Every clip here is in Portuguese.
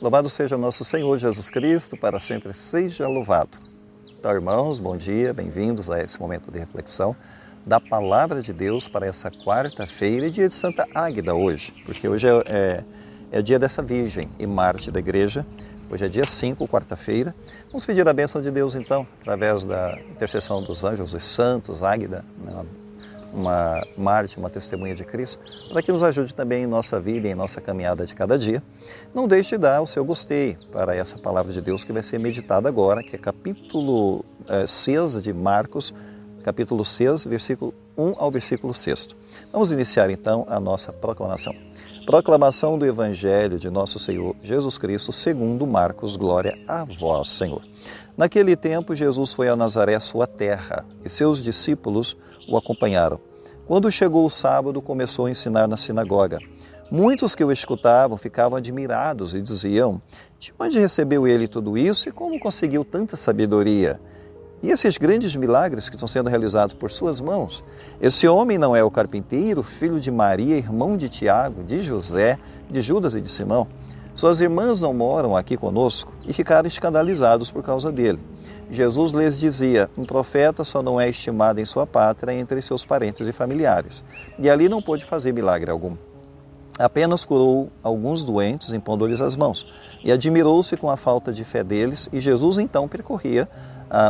Louvado seja nosso Senhor Jesus Cristo, para sempre seja louvado. Então, irmãos, bom dia, bem-vindos a esse momento de reflexão da Palavra de Deus para essa quarta-feira, dia de Santa Águeda hoje, porque hoje é dia dessa Virgem e Marte da Igreja. Hoje é dia 5, quarta-feira. Vamos pedir a bênção de Deus, então, através da intercessão dos anjos, dos santos, Águeda, uma Marte, uma testemunha de Cristo, para que nos ajude também em nossa vida e em nossa caminhada de cada dia. Não deixe de dar o seu gostei para essa palavra de Deus que vai ser meditada agora, que é capítulo 6 de Marcos, capítulo 6, versículo 1 ao versículo 6. Vamos iniciar então a nossa proclamação. Proclamação do Evangelho de nosso Senhor Jesus Cristo, segundo Marcos, glória a vós, Senhor. Naquele tempo, Jesus foi a Nazaré, sua terra, e seus discípulos o acompanharam. Quando chegou o sábado, começou a ensinar na sinagoga. Muitos que o escutavam ficavam admirados e diziam: de onde recebeu ele tudo isso e como conseguiu tanta sabedoria? E esses grandes milagres que estão sendo realizados por suas mãos? Esse homem não é o carpinteiro, filho de Maria, irmão de Tiago, de José, de Judas e de Simão? Suas irmãs não moram aqui conosco? E ficaram escandalizados por causa dele. Jesus lhes dizia: um profeta só não é estimado em sua pátria entre seus parentes e familiares. E ali não pôde fazer milagre algum. Apenas curou alguns doentes, impondo-lhes as mãos. E admirou-se com a falta de fé deles, e Jesus então percorria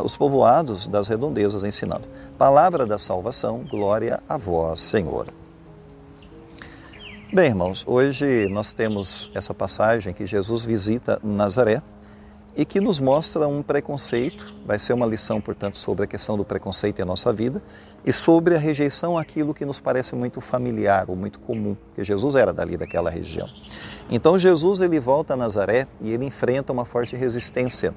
os povoados das redondezas ensinando. Palavra da salvação, glória a vós, Senhor. Bem, irmãos, hoje nós temos essa passagem que Jesus visita Nazaré e que nos mostra um preconceito. Vai ser uma lição, portanto, sobre a questão do preconceito em nossa vida e sobre a rejeição àquilo que nos parece muito familiar ou muito comum, que Jesus era dali daquela região. Então Jesus ele volta a Nazaré e ele enfrenta uma forte resistência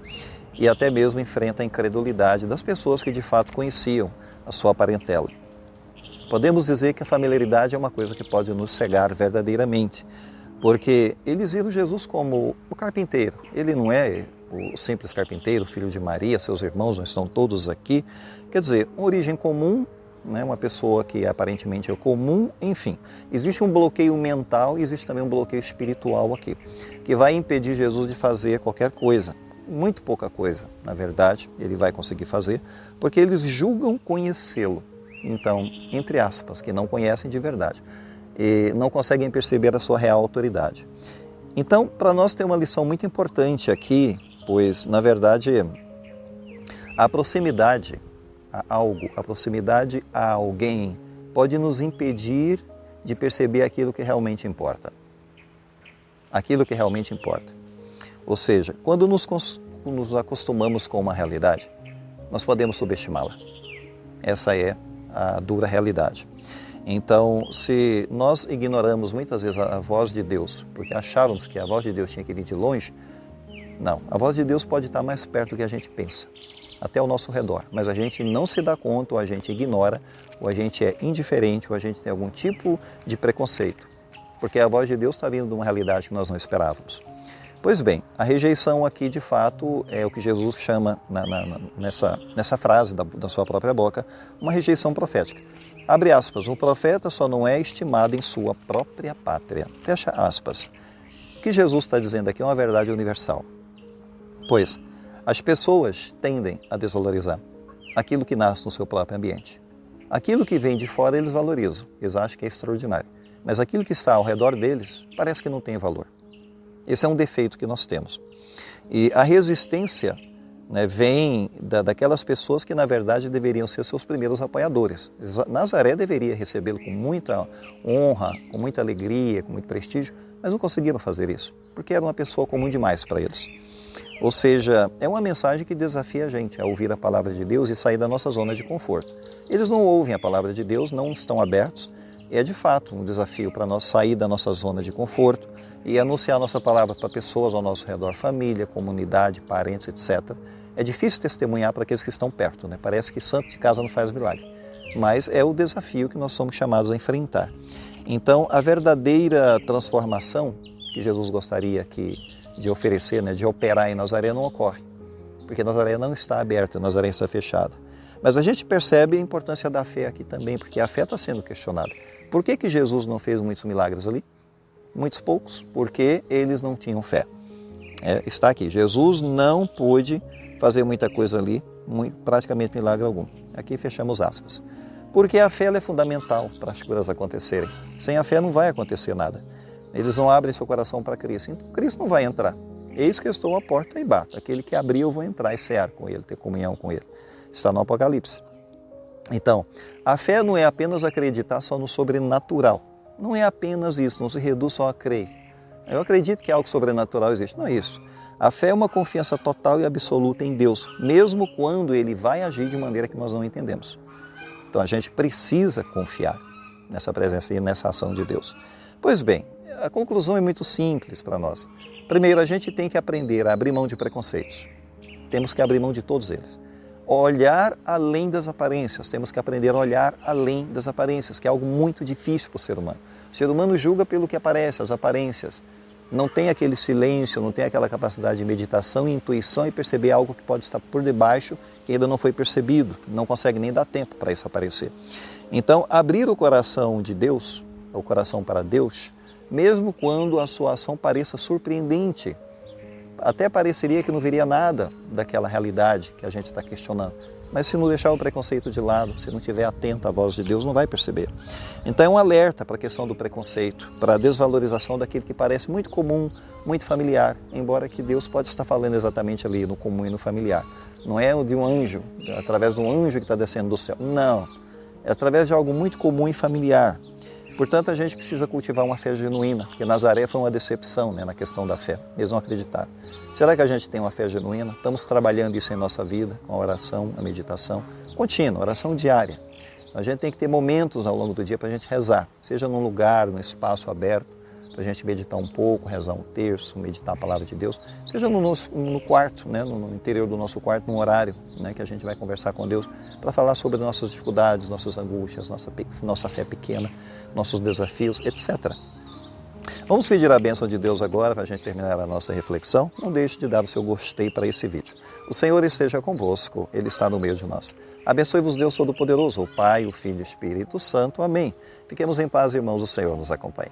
e até mesmo enfrenta a incredulidade das pessoas que de fato conheciam a sua parentela. Podemos dizer que a familiaridade é uma coisa que pode nos cegar verdadeiramente, porque eles viram Jesus como o carpinteiro. Ele não é o simples carpinteiro, filho de Maria, seus irmãos não estão todos aqui. Quer dizer, uma origem comum, né? Uma pessoa que aparentemente é comum, enfim. Existe um bloqueio mental e existe também um bloqueio espiritual aqui, que vai impedir Jesus de fazer qualquer coisa. Muito pouca coisa, na verdade, ele vai conseguir fazer, porque eles julgam conhecê-lo. Então, entre aspas, que não conhecem de verdade e não conseguem perceber a sua real autoridade. Então, para nós tem uma lição muito importante aqui, pois, na verdade, a proximidade a algo, a proximidade a alguém pode nos impedir de perceber aquilo que realmente importa. Aquilo que realmente importa. Ou seja, quando nos acostumamos com uma realidade, nós podemos subestimá-la. Essa é a dura realidade. Então, se nós ignoramos muitas vezes a voz de Deus, porque achávamos que a voz de Deus tinha que vir de longe, não. A voz de Deus pode estar mais perto do que a gente pensa, até ao nosso redor, mas a gente não se dá conta, ou a gente ignora, ou a gente é indiferente, ou a gente tem algum tipo de preconceito, porque a voz de Deus está vindo de uma realidade que nós não esperávamos. Pois bem, a rejeição aqui de fato é o que Jesus chama nessa frase da sua própria boca, uma rejeição profética. Abre aspas, o profeta só não é estimado em sua própria pátria. Fecha aspas. O que Jesus está dizendo aqui é uma verdade universal. Pois as pessoas tendem a desvalorizar aquilo que nasce no seu próprio ambiente. Aquilo que vem de fora eles valorizam, eles acham que é extraordinário. Mas aquilo que está ao redor deles parece que não tem valor. Esse é um defeito que nós temos. E a resistência, né, vem daquelas pessoas que, na verdade, deveriam ser seus primeiros apoiadores. Nazaré deveria recebê-lo com muita honra, com muita alegria, com muito prestígio, mas não conseguiram fazer isso, porque era uma pessoa comum demais para eles. Ou seja, é uma mensagem que desafia a gente a ouvir a palavra de Deus e sair da nossa zona de conforto. Eles não ouvem a palavra de Deus, não estão abertos, e é de fato um desafio para nós sair da nossa zona de conforto e anunciar a nossa palavra para pessoas ao nosso redor, família, comunidade, parentes, etc. É difícil testemunhar para aqueles que estão perto, né? Parece que santo de casa não faz milagre, mas é o desafio que nós somos chamados a enfrentar. Então, a verdadeira transformação que Jesus gostaria de oferecer, né, de operar em Nazaré, não ocorre, porque Nazaré não está aberta, Nazaré está fechada. Mas a gente percebe a importância da fé aqui também, porque a fé está sendo questionada. Por que Jesus não fez muitos milagres ali? Muitos poucos, porque eles não tinham fé. Está aqui. Jesus não pôde fazer muita coisa ali, praticamente milagre algum. Aqui fechamos aspas. Porque a fé ela é fundamental para as coisas acontecerem. Sem a fé não vai acontecer nada. Eles não abrem seu coração para Cristo. Então Cristo não vai entrar. Eis que eu estou à porta e bato. Aquele que abrir eu vou entrar e cear com ele, ter comunhão com ele. Está no Apocalipse. Então, a fé não é apenas acreditar só no sobrenatural. Não é apenas isso, não se reduz só a crer. Eu acredito que algo sobrenatural existe. Não é isso. A fé é uma confiança total e absoluta em Deus, mesmo quando Ele vai agir de maneira que nós não entendemos. Então a gente precisa confiar nessa presença e nessa ação de Deus. Pois bem, a conclusão é muito simples para nós. Primeiro, a gente tem que aprender a abrir mão de preconceitos. Temos que abrir mão de todos eles. Olhar além das aparências. Temos que aprender a olhar além das aparências, que é algo muito difícil para o ser humano. O ser humano julga pelo que aparece, as aparências. Não tem aquele silêncio, não tem aquela capacidade de meditação e intuição e perceber algo que pode estar por debaixo, que ainda não foi percebido, não consegue nem dar tempo para isso aparecer. Então, abrir o coração de Deus, o coração para Deus, mesmo quando a sua ação pareça surpreendente, até pareceria que não viria nada daquela realidade que a gente está questionando. Mas se não deixar o preconceito de lado, se não estiver atento à voz de Deus, não vai perceber. Então é um alerta para a questão do preconceito, para a desvalorização daquilo que parece muito comum, muito familiar, embora que Deus pode estar falando exatamente ali no comum e no familiar. Não é de um anjo, através de um anjo que está descendo do céu. Não, é através de algo muito comum e familiar. Portanto, a gente precisa cultivar uma fé genuína, porque Nazaré foi uma decepção, né, na questão da fé, eles não acreditaram. Será que a gente tem uma fé genuína? Estamos trabalhando isso em nossa vida, com a oração, a meditação contínua, oração diária. A gente tem que ter momentos ao longo do dia para a gente rezar, seja num lugar, num espaço aberto, para a gente meditar um pouco, rezar um terço, meditar a palavra de Deus, seja no quarto, né, no interior do nosso quarto, num horário, né, que a gente vai conversar com Deus para falar sobre nossas dificuldades, nossas angústias, nossa fé pequena, nossos desafios, etc. Vamos pedir a bênção de Deus agora para a gente terminar a nossa reflexão. Não deixe de dar o seu gostei para esse vídeo. O Senhor esteja convosco, Ele está no meio de nós. Abençoe-vos Deus Todo-Poderoso, o Pai, o Filho e o Espírito Santo. Amém. Fiquemos em paz, irmãos, o Senhor nos acompanhe.